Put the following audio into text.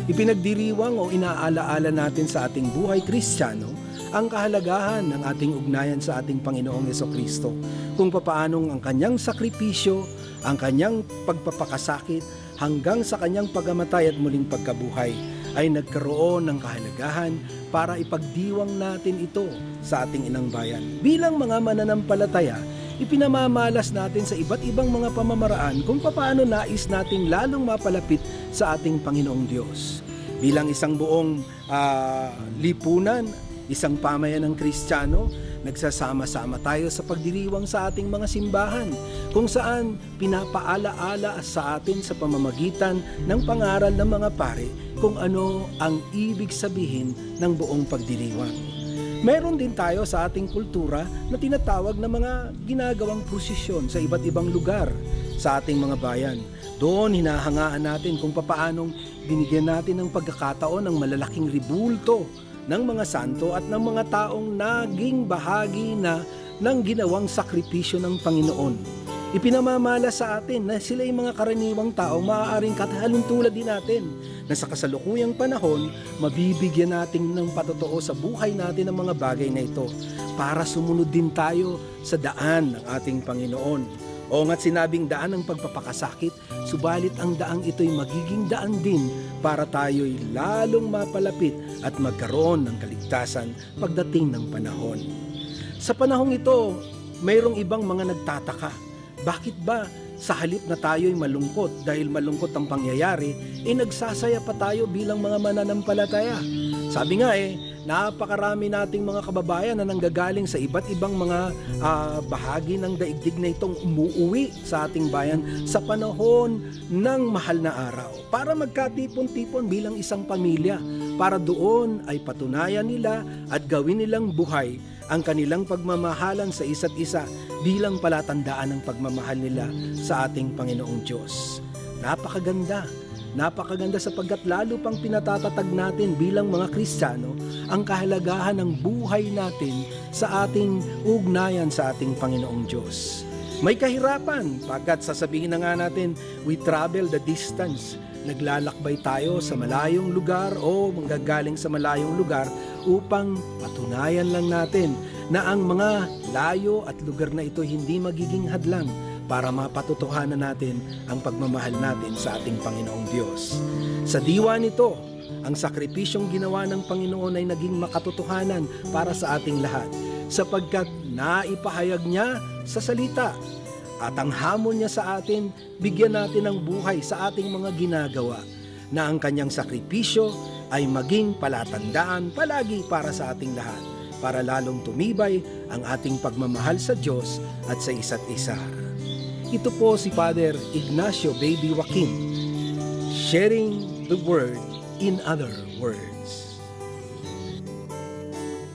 Ipinagdiriwang o inaalaala natin sa ating buhay Kristiyano ang kahalagahan ng ating ugnayan sa ating Panginoong Hesukristo, kung papaanong ang kanyang sakripisyo, ang kanyang pagpapakasakit, hanggang sa kanyang pagkamatay at muling pagkabuhay ay nagkaroon ng kahalagahan para ipagdiwang natin ito sa ating inang bayan. Bilang mga mananampalataya, ipinamamalas natin sa iba't ibang mga pamamaraan kung papaano nais nating lalong mapalapit sa ating Panginoong Diyos. Bilang isang buong lipunan, isang pamayan ng Kristiyano, nagsasama-sama tayo sa pagdiriwang sa ating mga simbahan, kung saan pinapaalaala sa atin sa pamamagitan ng pangaral ng mga pare kung ano ang ibig sabihin ng buong pagdiriwang. Meron din tayo sa ating kultura na tinatawag na mga ginagawang prosesyon sa iba't ibang lugar sa ating mga bayan. Doon hinahangaan natin kung papaanong binigyan natin ng pagkakataon ng malalaking ribulto ng mga santo at ng mga taong naging bahagi na ng ginawang sakripisyo ng Panginoon. Ipinamamala sa atin na sila ay mga karaniwang tao maaaring kathalintulad din natin na sa kasalukuyang panahon, mabibigyan natin ng patotoo sa buhay natin ang mga bagay na ito para sumunod din tayo sa daan ng ating Panginoon. O nga't sinabing daan ng pagpapakasakit, subalit ang daang ito'y magiging daan din para tayo'y lalong mapalapit at magkaroon ng kaligtasan pagdating ng panahon. Sa panahong ito, mayroong ibang mga nagtataka. Bakit ba sa halip na tayo'y malungkot dahil malungkot ang pangyayari, nagsasaya pa tayo bilang mga mananampalataya? Sabi nga napakarami nating mga kababayan na nanggagaling sa iba't ibang mga bahagi ng daigdig na itong umuuwi sa ating bayan sa panahon ng mahal na araw para magkatipon-tipon bilang isang pamilya, para doon ay patunayan nila at gawin nilang buhay ang kanilang pagmamahalan sa isa't isa bilang palatandaan ng pagmamahal nila sa ating Panginoong Diyos. Napakaganda sapagkat lalo pang pinatatatag natin bilang mga Kristiyano ang kahalagahan ng buhay natin sa ating ugnayan sa ating Panginoong Diyos. May kahirapan, pagkat sasabihin na nga natin, we travel the distance. Naglalakbay tayo sa malayong lugar o manggagaling sa malayong lugar upang patunayan lang natin na ang mga layo at lugar na ito hindi magiging hadlang para mapatutuhanan natin ang pagmamahal natin sa ating Panginoong Diyos. Sa diwa nito, ang sakripisyong ginawa ng Panginoon ay naging makatotohanan para sa ating lahat, sapagkat naipahayag niya sa salita. At ang hamon niya sa atin, bigyan natin ng buhay sa ating mga ginagawa, na ang kanyang sakripisyo ay maging palatandaan palagi para sa ating lahat, para lalong tumibay ang ating pagmamahal sa Diyos at sa isa't isa. Ito po si Father Ignacio Baby Joaquin, sharing the word in other words.